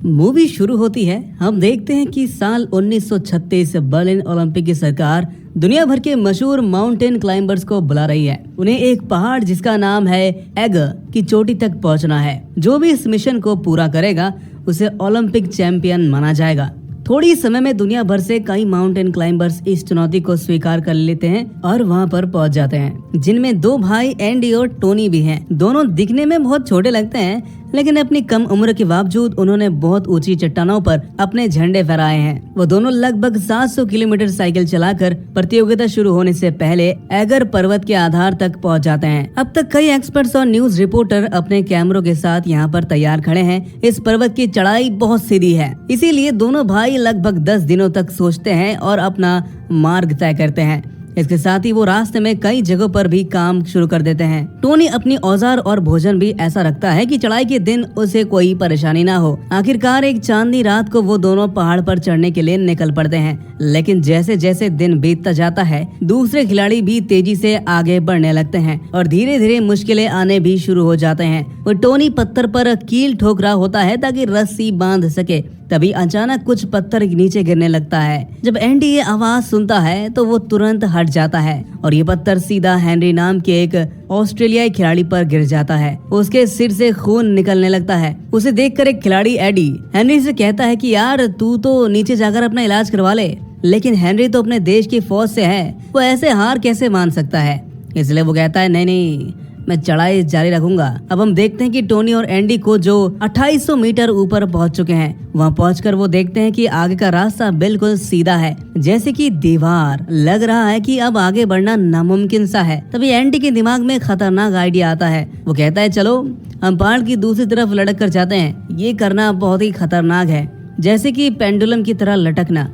Movie शुरू होती है। हम देखते हैं कि साल 1936 बर्लिन ओलंपिक की सरकार दुनिया भर के मशहूर माउंटेन क्लाइंबर्स को बुला रही है। उन्हें एक पहाड़ जिसका नाम है एगर की चोटी तक पहुंचना है। जो भी इस मिशन को पूरा करेगा उसे ओलंपिक चैंपियन माना जाएगा। थोड़ी समय में दुनिया भर से कई माउंटेन क्लाइंबर्स इस चुनौती को स्वीकार कर लेते हैं और वहां पर पहुंच जाते हैं, जिनमें दो भाई एंडी और टोनी भी हैं। दोनों दिखने में बहुत छोटे लगते हैं, लेकिन अपनी कम उम्र के बावजूद उन्होंने बहुत ऊंची चट्टानों पर अपने झंडे फहराए हैं। वो दोनों लगभग 700 किलोमीटर साइकिल चलाकर प्रतियोगिता शुरू होने से पहले एगर पर्वत के आधार तक पहुंच जाते हैं। अब तक कई एक्सपर्ट्स और न्यूज रिपोर्टर अपने कैमरों के साथ यहाँ पर तैयार खड़े हैं। इस पर्वत की चढ़ाई बहुत सीधी है, इसीलिए दोनों भाई लगभग 10 दिनों तक सोचते हैं और अपना मार्ग तय करते हैं। इसके साथ ही वो रास्ते में कई जगहों पर भी काम शुरू कर देते हैं। टोनी अपनी औजार और भोजन भी ऐसा रखता है कि चढ़ाई के दिन उसे कोई परेशानी ना हो। आखिरकार एक चांदनी रात को वो दोनों पहाड़ पर चढ़ने के लिए निकल पड़ते हैं, लेकिन जैसे जैसे दिन बीतता जाता है दूसरे खिलाड़ी भी तेजी से आगे बढ़ने लगते हैं और धीरे धीरे मुश्किलें आने भी शुरू हो जाते हैं। वो टोनी पत्थर पर कील ठोक रहा होता है ताकि रस्सी बांध सके। तभी अचानक कुछ पत्थर नीचे गिरने लगता है। जब एंडी ये आवाज सुनता है तो वो तुरंत हट जाता है और ये पत्थर सीधा हेनरी नाम के एक ऑस्ट्रेलियाई खिलाड़ी पर गिर जाता है। उसके सिर से खून निकलने लगता है। उसे देखकर एक खिलाड़ी एडी हेनरी से कहता है कि यार तू तो नीचे जाकर अपना इलाज करवा ले, लेकिन हेनरी तो अपने देश की फौज से है, वो ऐसे हार कैसे मान सकता है। इसलिए वो कहता है नहीं, मैं चढ़ाई जारी रखूंगा। अब हम देखते हैं कि टोनी और एंडी को जो 2800 मीटर ऊपर पहुंच चुके हैं, वहां पहुंचकर वो देखते हैं कि आगे का रास्ता बिल्कुल सीधा है, जैसे कि दीवार। लग रहा है कि अब आगे बढ़ना नामुमकिन सा है। तभी एंडी के दिमाग में खतरनाक आइडिया आता है। वो कहता है चलो हम पहाड़ की दूसरी तरफ लटक कर जाते हैं। ये करना बहुत ही खतरनाक है, जैसे कि पेंडुलम की तरह लटकना।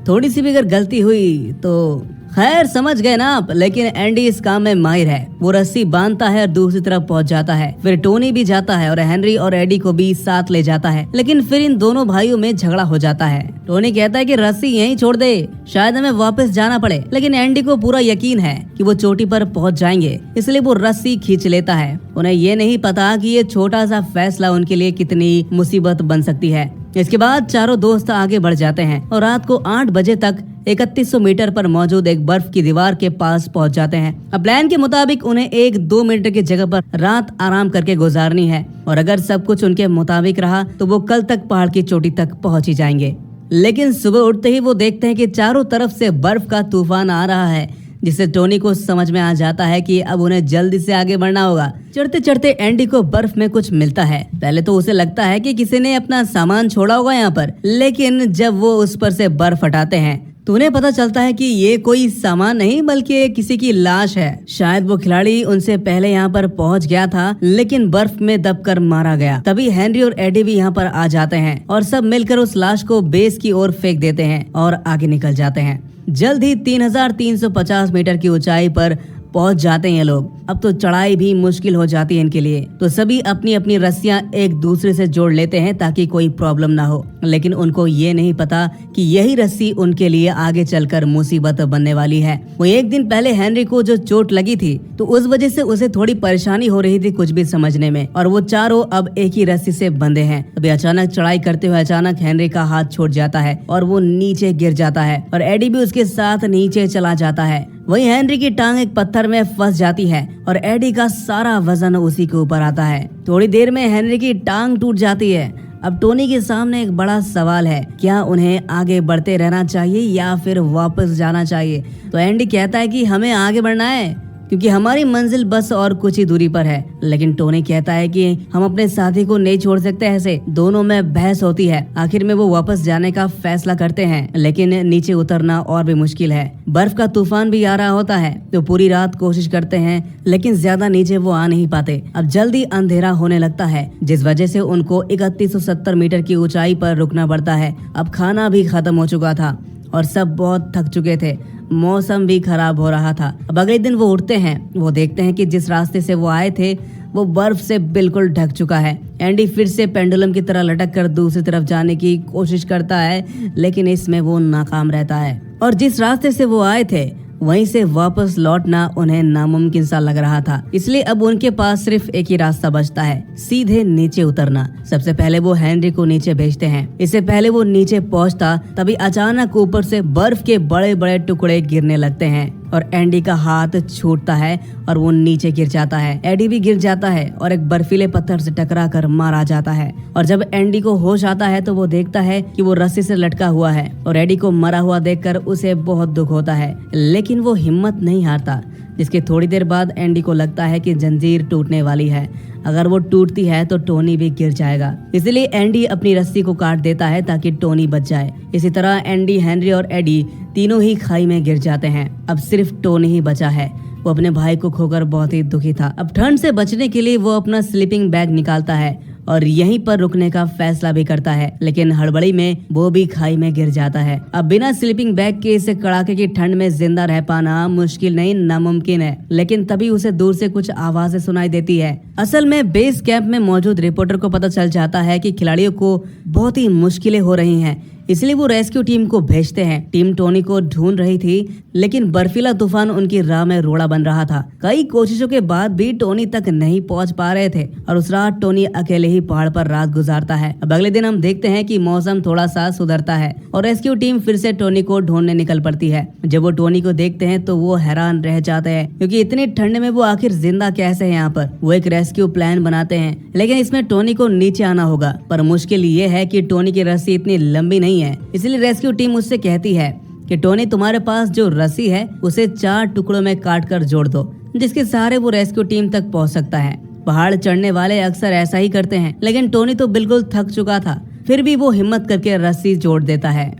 थोड़ी सी भी अगर गलती हुई तो खैर समझ गए ना आप। लेकिन एंडी इस काम में माहिर है। वो रस्सी बांधता है और दूसरी तरफ पहुंच जाता है। फिर टोनी भी जाता है और हेनरी और एडी को भी साथ ले जाता है। लेकिन फिर इन दोनों भाइयों में झगड़ा हो जाता है। टोनी कहता है कि रस्सी यहीं छोड़ दे, शायद हमें वापस जाना पड़े। लेकिन एंडी को पूरा यकीन है कि वो चोटी पर पहुंच जाएंगे, इसलिए वो रस्सी खींच लेता है। उन्हें ये नहीं पता कि ये छोटा सा फैसला उनके लिए कितनी मुसीबत बन सकती है। इसके बाद चारों दोस्त आगे बढ़ जाते हैं और रात को 8 बजे तक 3100 मीटर पर मौजूद एक बर्फ की दीवार के पास पहुंच जाते हैं। अब प्लान के मुताबिक उन्हें 1-2 मीटर की जगह पर रात आराम करके गुजारनी है और अगर सब कुछ उनके मुताबिक रहा तो वो कल तक पहाड़ की चोटी तक पहुंच ही जाएंगे। लेकिन सुबह उठते ही वो देखते हैं कि चारों तरफ से बर्फ का तूफान आ रहा है, जिससे टोनी को समझ में आ जाता है कि अब उन्हें जल्दी से आगे बढ़ना होगा। चढ़ते चढ़ते एंडी को बर्फ में कुछ मिलता है। पहले तो उसे लगता है कि किसी ने अपना सामान छोड़ा होगा यहाँ पर, लेकिन जब वो उस पर से बर्फ हटाते हैं तो उन्हें पता चलता है कि ये कोई सामान नहीं बल्कि किसी की लाश है। शायद वो खिलाड़ी उनसे पहले यहाँ पर पहुँच गया था, लेकिन बर्फ में दबकर मारा गया। तभी हेनरी और एडी भी यहाँ पर आ जाते हैं और सब मिलकर उस लाश को बेस की ओर फेंक देते हैं और आगे निकल जाते हैं। जल्द ही 3350 मीटर की ऊंचाई पर पहुंच जाते हैं लोग। अब तो चढ़ाई भी मुश्किल हो जाती है इनके लिए, तो सभी अपनी अपनी रस्सियां एक दूसरे से जोड़ लेते हैं ताकि कोई प्रॉब्लम ना हो। लेकिन उनको ये नहीं पता कि यही रस्सी उनके लिए आगे चलकर मुसीबत बनने वाली है। वो एक दिन पहले हेनरी को जो चोट लगी थी तो उस वजह से उसे थोड़ी परेशानी हो रही थी कुछ भी समझने में, और वो चारों अब एक ही रस्सी से बंधे हैं। अभी अचानक चढ़ाई करते हुए अचानक हेनरी का हाथ छूट जाता है और वो नीचे गिर जाता है और एडी भी उसके साथ नीचे चला जाता है। वहीं हेनरी की टांग एक पत्थर में फंस जाती है और एडी का सारा वजन उसी के ऊपर आता है। थोड़ी देर में हेनरी की टांग टूट जाती है। अब टोनी के सामने एक बड़ा सवाल है, क्या उन्हें आगे बढ़ते रहना चाहिए या फिर वापस जाना चाहिए। तो एंडी कहता है कि हमें आगे बढ़ना है क्योंकि हमारी मंजिल बस और कुछ ही दूरी पर है। लेकिन टोनी कहता है कि हम अपने साथी को नहीं छोड़ सकते ऐसे। दोनों में बहस होती है। आखिर में वो वापस जाने का फैसला करते हैं, लेकिन नीचे उतरना और भी मुश्किल है। बर्फ का तूफान भी आ रहा होता है, तो पूरी रात कोशिश करते हैं, लेकिन ज्यादा नीचे वो आ नहीं पाते। अब जल्दी अंधेरा होने लगता है, जिस वजह से उनको 3170 मीटर की ऊंचाई पर रुकना पड़ता है। अब खाना भी खत्म हो चुका था और सब बहुत थक चुके थे। मौसम भी खराब हो रहा था। अब अगले दिन वो उठते हैं, वो देखते हैं कि जिस रास्ते से वो आए थे वो बर्फ से बिल्कुल ढक चुका है। एंडी फिर से पेंडुलम की तरह लटक कर दूसरी तरफ जाने की कोशिश करता है, लेकिन इसमें वो नाकाम रहता है और जिस रास्ते से वो आए थे वहीं से वापस लौटना उन्हें नामुमकिन सा लग रहा था। इसलिए अब उनके पास सिर्फ एक ही रास्ता बचता है, सीधे नीचे उतरना। सबसे पहले वो हेनरी को नीचे भेजते हैं। इससे पहले वो नीचे पहुंचता तभी अचानक ऊपर से बर्फ के बड़े बड़े टुकड़े गिरने लगते हैं और एंडी का हाथ छूटता है और वो नीचे गिर जाता है। एडी भी गिर जाता है और एक बर्फीले पत्थर से टकरा कर मारा जाता है। और जब एंडी को होश आता है तो वो देखता है कि वो रस्सी से लटका हुआ है और एडी को मरा हुआ देखकर उसे बहुत दुख होता है, लेकिन वो हिम्मत नहीं हारता। जिसके थोड़ी देर बाद एंडी को लगता है कि जंजीर टूटने वाली है, अगर वो टूटती है तो टोनी भी गिर जाएगा। इसलिए एंडी अपनी रस्सी को काट देता है ताकि टोनी बच जाए। इसी तरह एंडी, हेनरी और एडी तीनों ही खाई में गिर जाते हैं। अब सिर्फ टोनी ही बचा है। वो अपने भाई को खोकर बहुत ही दुखी था। अब ठंड से बचने के लिए वो अपना स्लीपिंग बैग निकालता है और यहीं पर रुकने का फैसला भी करता है, लेकिन हड़बड़ी में वो भी खाई में गिर जाता है। अब बिना स्लीपिंग बैग के इस कड़ाके की ठंड में जिंदा रह पाना मुश्किल नहीं, नामुमकिन है। लेकिन तभी उसे दूर से कुछ आवाजें सुनाई देती है। असल में बेस कैंप में मौजूद रिपोर्टर को पता चल जाता है कि खिलाड़ियों को बहुत ही मुश्किलें हो रही हैं, इसलिए वो रेस्क्यू टीम को भेजते हैं। टीम टोनी को ढूंढ रही थी, लेकिन बर्फीला तूफान उनकी राह में रोड़ा बन रहा था। कई कोशिशों के बाद भी टोनी तक नहीं पहुंच पा रहे थे और उस रात टोनी अकेले ही पहाड़ पर रात गुजारता है। अब अगले दिन हम देखते हैं कि मौसम थोड़ा सा सुधरता है और रेस्क्यू टीम फिर से टोनी को ढूंढने निकल पड़ती है। जब वो टोनी को देखते हैं तो वो हैरान रह जाते हैं, क्योंकि इतनी ठंड में वो आखिर जिंदा कैसे है यहाँ पर। वो एक रेस्क्यू प्लान बनाते हैं, लेकिन इसमें टोनी को नीचे आना होगा। पर मुश्किल ये है कि टोनी की रस्सी इतनी लंबी नहीं है, इसलिए रेस्क्यू टीम उससे कहती है कि टोनी, तुम्हारे पास जो रस्सी है उसे 4 टुकड़ों में काट कर जोड़ दो, जिसके सहारे वो रेस्क्यू टीम तक पहुंच सकता है। पहाड़ चढ़ने वाले अक्सर ऐसा ही करते हैं, लेकिन टोनी तो बिल्कुल थक चुका था, फिर भी वो हिम्मत करके रस्सी जोड़ देता है।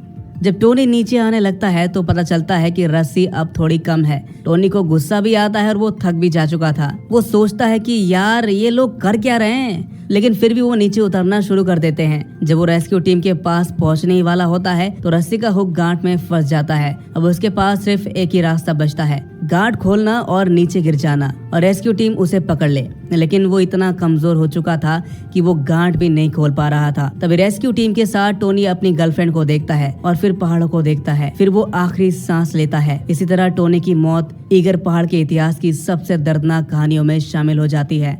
जब टोनी नीचे आने लगता है तो पता चलता है कि रस्सी अब थोड़ी कम है। टोनी को गुस्सा भी आता है और वो थक भी जा चुका था। वो सोचता है कि यार ये लोग कर क्या रहे हैं, लेकिन फिर भी वो नीचे उतरना शुरू कर देते हैं। जब वो रेस्क्यू टीम के पास पहुंचने ही वाला होता है तो रस्सी का हुक गांठ में फंस जाता है। अब उसके पास सिर्फ एक ही रास्ता बचता है, गांठ खोलना और नीचे गिर जाना और रेस्क्यू टीम उसे पकड़ ले। लेकिन वो इतना कमजोर हो चुका था कि वो गांठ भी नहीं खोल पा रहा था। तभी रेस्क्यू टीम के साथ टोनी अपनी गर्लफ्रेंड को देखता है और फिर पहाड़ों को देखता है। फिर वो आखिरी सांस लेता है। इसी तरह टोनी की मौत ईगर पहाड़ के इतिहास की सबसे दर्दनाक कहानियों में शामिल हो जाती है।